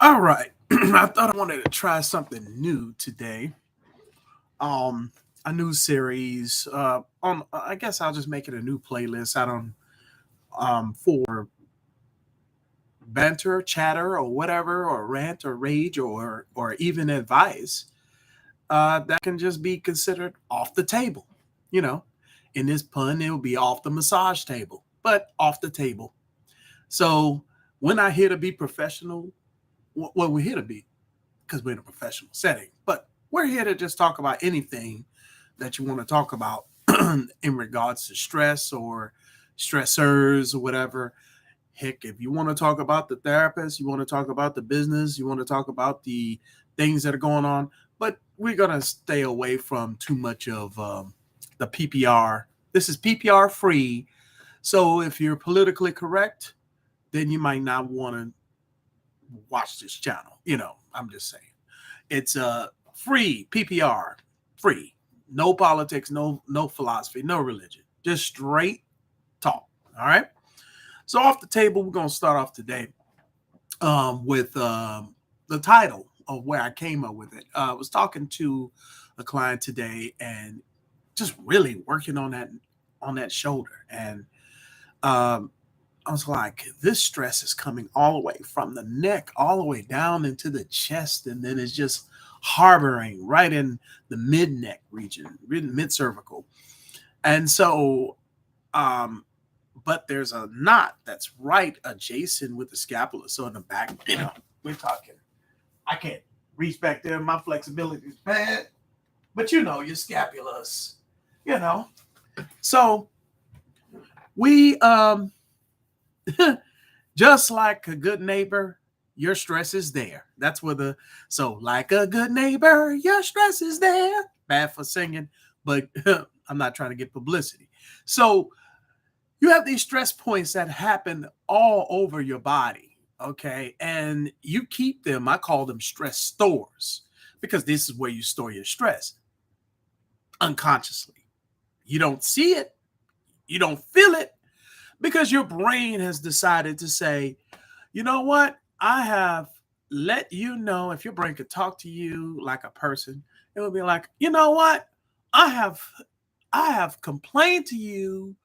All right. I thought I wanted to try something new today. Um, a new series. I guess I'll just make it a new playlist. I don't for banter, chatter, or whatever, or rant, or rage, or even advice. That can just be considered off the table. You know, in this pun, it will be off the massage table, but off the table. So we're not here to be professional. Well, we're here to be because we're in a professional setting. But we're here to just talk about anything that you want to talk about in regards to stress or stressors or whatever. Heck, if you want to talk about the therapist, you want to talk about the business, you want to talk about the things that are going on, but we're going to stay away from too much of the PPR. This is PPR free. So if you're politically correct, then you might not want to watch this channel. I'm just saying. It's free PPR, free. No politics, no philosophy, no religion. Just straight talk. All right. So off the table, we're gonna start off today with the title of where I came up with it. I was talking to a client today and just really working on that shoulder, and I was like, this stress is coming all the way from the neck, all the way down into the chest, and then it's just harboring right in the mid neck region, mid cervical. And so, um, but there's a knot that's right adjacent with the scapula. So in the back, we're talking, I can't reach back there. My flexibility is bad, but your scapulas, you know. So we, just like a good neighbor, your stress is there. That's where so like a good neighbor, your stress is there. Bad for singing, but I'm not trying to get publicity. So you have these stress points that happen all over your body, okay? And you keep them, I call them stress stores, because this is where you store your stress unconsciously. You don't see it, you don't feel it, because your brain has decided to say, you know what? I have let you know. If your brain could talk to you like a person, it would be like, you know what? I have I have complained to you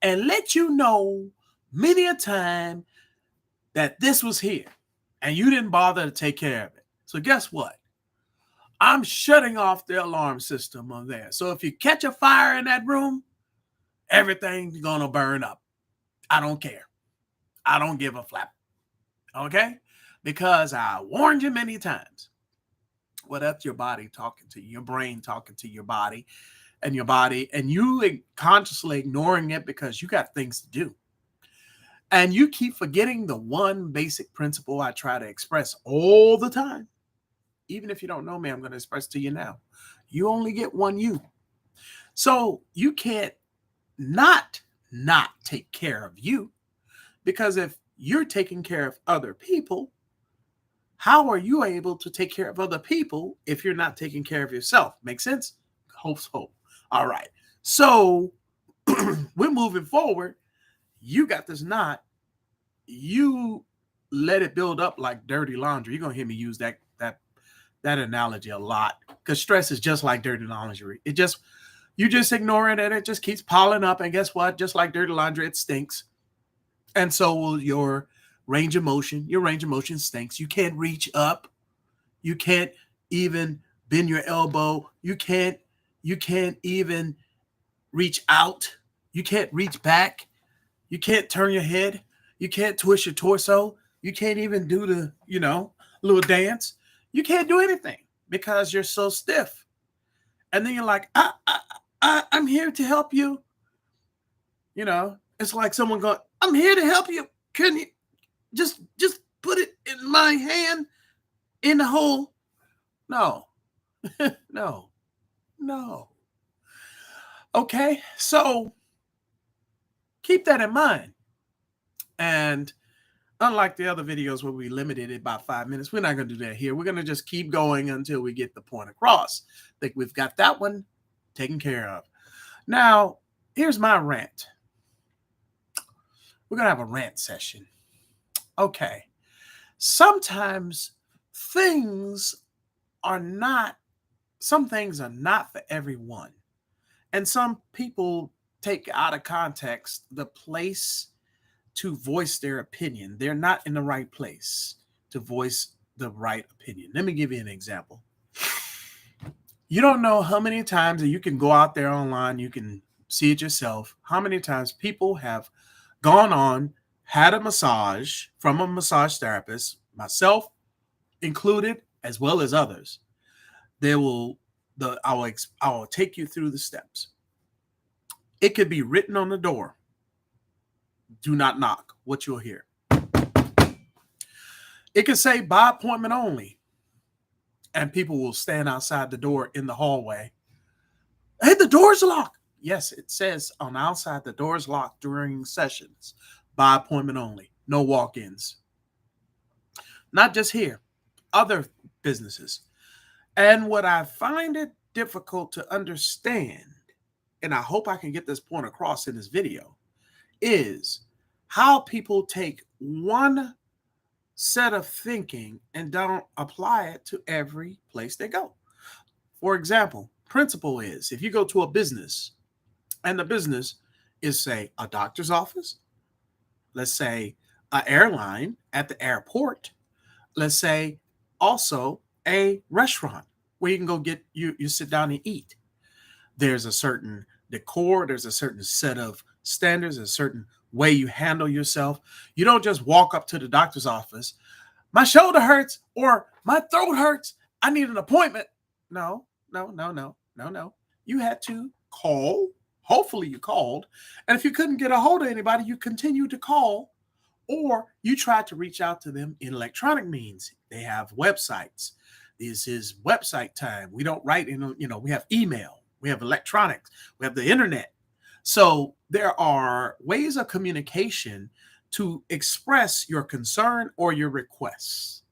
and let you know many a time that this was here and you didn't bother to take care of it. So guess what? I'm shutting off the alarm system on there. So if you catch a fire in that room, everything's gonna burn up. I don't care. I don't give a flap. Okay? Because I warned you many times. Well, that's your body talking to you, your brain talking to your body, and you consciously ignoring it because you got things to do. And you keep forgetting the one basic principle I try to express all the time. Even if you don't know me, I'm going to express to you now. You only get one you. So you can't not not take care of you, because if you're taking care of other people, how are you able to take care of other people if you're not taking care of yourself? Make sense? Hope so. All right. So we're moving forward. You got this knot. You let it build up like dirty laundry. You're gonna hear me use that analogy a lot, because stress is just like dirty laundry. You just ignore it and it just keeps piling up. And guess what? Just like dirty laundry, it stinks. And so will your range of motion. Your range of motion stinks. You can't reach up. You can't even bend your elbow. You can't even reach out. You can't reach back. You can't turn your head. You can't twist your torso. You can't even do the little dance. You can't do anything because you're so stiff. And then you're like, I'm here to help you. It's like someone going, I'm here to help you. Can you just put it in my hand in the hole? No, no, no. Okay, so keep that in mind. And unlike the other videos where we limited it by 5 minutes, we're not going to do that here. We're going to just keep going until we get the point across. I think we've got that one taken care of. Now, here's my rant. We're going to have a rant session. Okay. Sometimes things are not, some things are not for everyone. And some people take out of context the place to voice their opinion. They're not in the right place to voice the right opinion. Let me give you an example. You don't know how many times that you can go out there online, you can see it yourself, how many times people have gone on, had a massage from a massage therapist, myself included, as well as others. They will, I will take you through the steps. It could be written on the door. Do not knock. What you'll hear. It could say by appointment only. And people will stand outside the door in the hallway. Hey, the door's locked. Yes, it says on the outside the door's locked during sessions. By appointment only. No walk-ins. Not just here. Other businesses. And what I find it difficult to understand, and I hope I can get this point across in this video, is how people take one set of thinking and don't apply it to every place they go. For example, principle is if you go to a business and the business is, say, a doctor's office, let's say an airline at the airport, let's say also a restaurant where you can go get, you sit down and eat. There's a certain decor, there's a certain set of standards, a certain way you handle yourself. You don't just walk up to the doctor's office, my shoulder hurts or my throat hurts, I need an appointment. No. You had to call. Hopefully you called. And if you couldn't get a hold of anybody, you continued to call, or you tried to reach out to them in electronic means. They have websites. This is website time. We don't write in, we have email, we have electronics, we have the internet. So there are ways of communication to express your concern or your requests.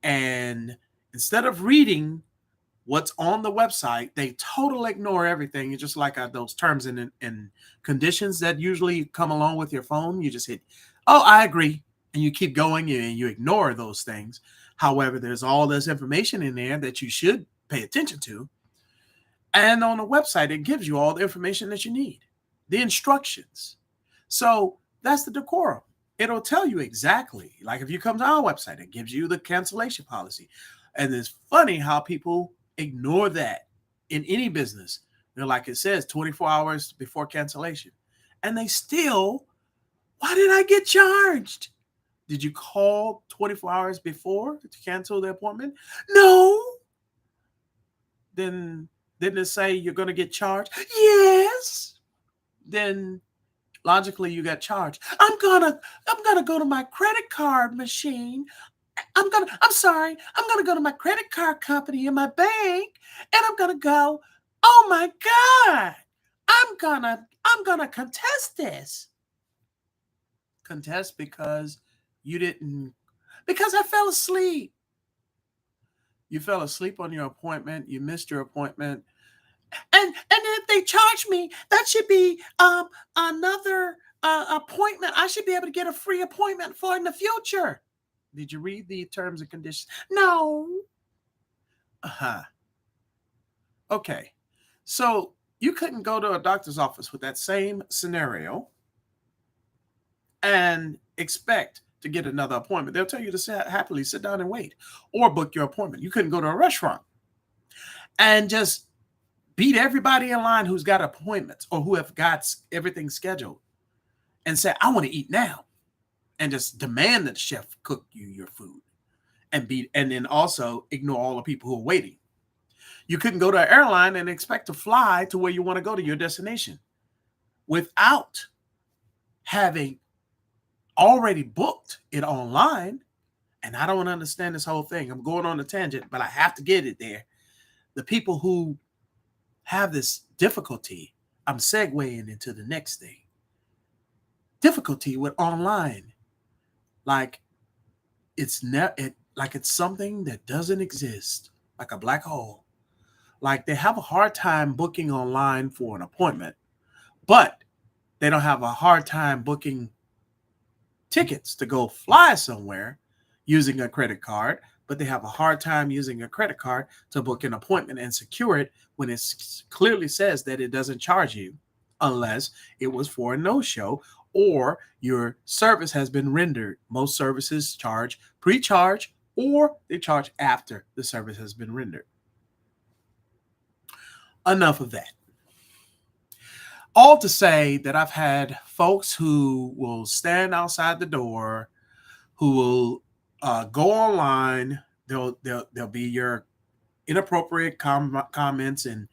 And instead of reading what's on the website, they totally ignore everything. It's just like those terms and conditions that usually come along with your phone. You just hit, oh, I agree. And you keep going and you ignore those things. However, there's all this information in there that you should pay attention to. And on the website, it gives you all the information that you need, the instructions. So that's the decorum. It'll tell you exactly, like if you come to our website, it gives you the cancellation policy. And it's funny how people ignore that in any business. They're like, it says 24 hours before cancellation. And they still, why did I get charged? Did you call 24 hours before to cancel the appointment? No. Then didn't it say you're going to get charged? Yes. Then logically you got charged. I'm gonna go to my credit card machine. I'm gonna go to my credit card company in my bank, and I'm gonna go, oh my God, I'm gonna contest this. Contest because I fell asleep. You fell asleep on your appointment, you missed your appointment. And if they charge me, that should be another appointment. I should be able to get a free appointment for in the future. Did you read the terms and conditions? No. Okay. So you couldn't go to a doctor's office with that same scenario and expect to get another appointment. They'll tell you to happily sit down and wait or book your appointment. You couldn't go to a restaurant and just beat everybody in line who's got appointments or who have got everything scheduled and say, I want to eat now, and just demand that the chef cook you your food and then also ignore all the people who are waiting. You couldn't go to an airline and expect to fly to where you want to go to your destination without having already booked it online. And I don't understand this whole thing. I'm going on a tangent, but I have to get it there. The people who have this difficulty, I'm segueing into the next thing. Difficulty with online. Like it's something that doesn't exist, like a black hole. Like they have a hard time booking online for an appointment, but they don't have a hard time booking tickets to go fly somewhere using a credit card, but they have a hard time using a credit card to book an appointment and secure it when it clearly says that it doesn't charge you unless it was for a no-show or your service has been rendered. Most services charge pre-charge or they charge after the service has been rendered. Enough of that. All to say that I've had folks who will stand outside the door, who will go online. They'll be your inappropriate comments and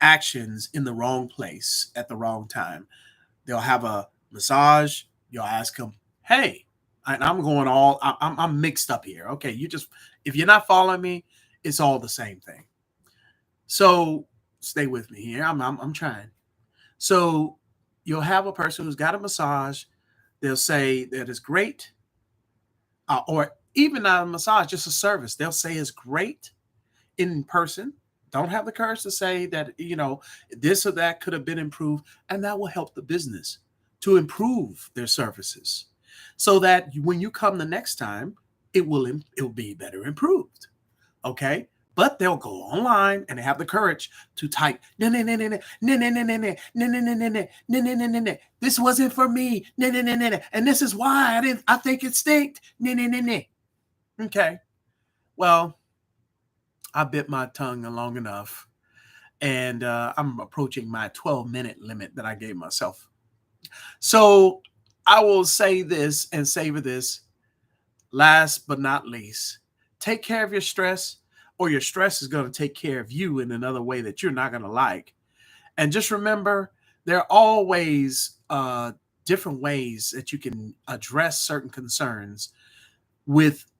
actions in the wrong place at the wrong time. They'll have a massage. You'll ask them, "Hey," and I'm going all. I'm mixed up here. Okay, if you're not following me, it's all the same thing. So stay with me here. I'm trying. So you'll have a person who's got a massage. They'll say that it's great, or even not a massage, just a service. They'll say it's great in person. Don't have the courage to say that, this or that could have been improved, and that will help the business to improve their services so that when you come the next time, it'll be better improved. Okay. But they'll go online and have the courage to type, this wasn't for me, and this is why I think it stinked. Okay. Well, I bit my tongue long enough, and I'm approaching my 12-minute limit that I gave myself. So I will say this and savor this. Last but not least, take care of your stress, or your stress is going to take care of you in another way that you're not going to like. And just remember, there are always different ways that you can address certain concerns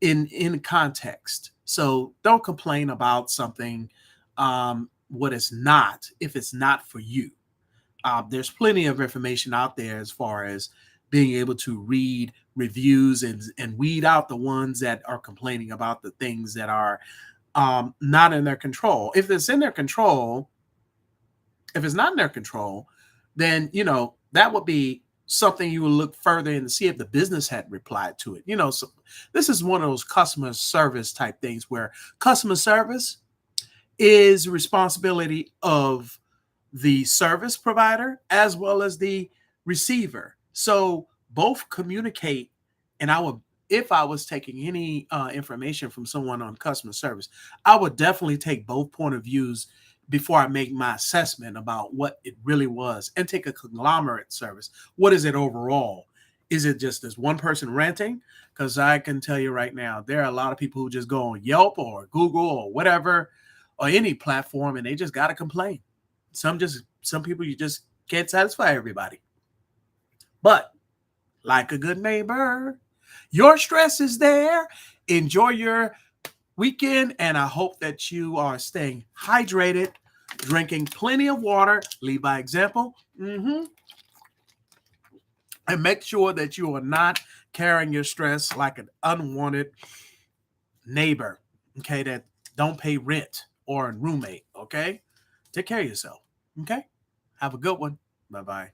in context. So don't complain about something what it's not if it's not for you. There's plenty of information out there as far as being able to read reviews and weed out the ones that are complaining about the things that are not in their control. If it's in their control, if it's not in their control, then, that would be something you will look further in to see if the business had replied to it. So this is one of those customer service type things where customer service is responsibility of the service provider as well as the receiver. So both communicate, and if I was taking any information from someone on customer service, I would definitely take both point of views before I make my assessment about what it really was, and take a conglomerate service. What is it overall? Is it just this one person ranting? Because I can tell you right now, there are a lot of people who just go on Yelp or Google or whatever, or any platform, and they just got to complain. Some people, you just can't satisfy everybody. But like a good neighbor, your stress is there. Enjoy your weekend, and I hope that you are staying hydrated, drinking plenty of water, lead by example, and make sure that you are not carrying your stress like an unwanted neighbor, okay, that don't pay rent, or a roommate, okay? Take care of yourself, okay? Have a good one. Bye-bye.